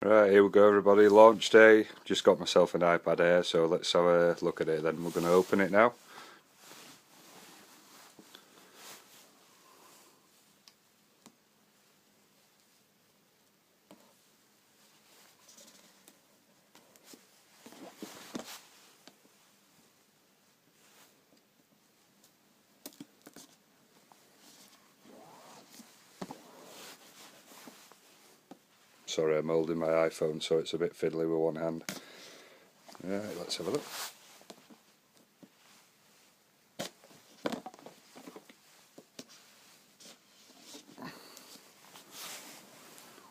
Right, here we go everybody, launch day. Just got myself an iPad Air, so let's have a look at it then. We're going to open it now. Sorry, I'm holding my iPhone so it's a bit fiddly with one hand. Right, let's have a look.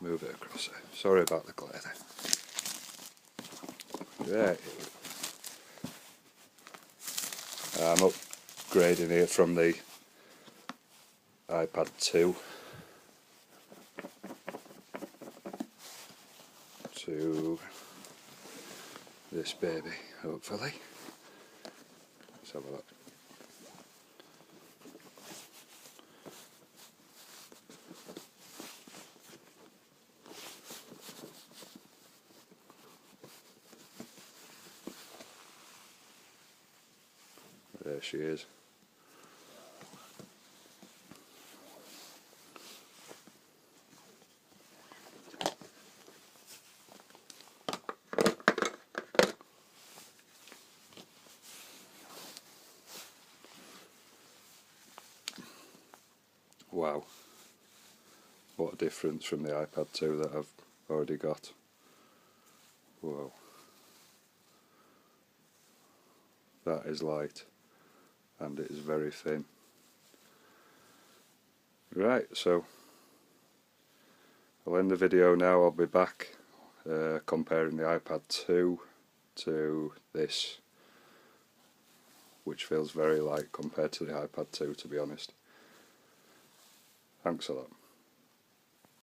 Move it across there. Sorry about the glare there. Right. I'm upgrading it from the iPad 2 to this baby, hopefully. Let's have a look. There she is. Wow, what a difference from the iPad 2 that I've already got. Whoa, that is light and it is very thin. Right, so I'll end the video now. I'll be back comparing the iPad 2 to this, which feels very light compared to the iPad 2, to be honest. Thanks a lot.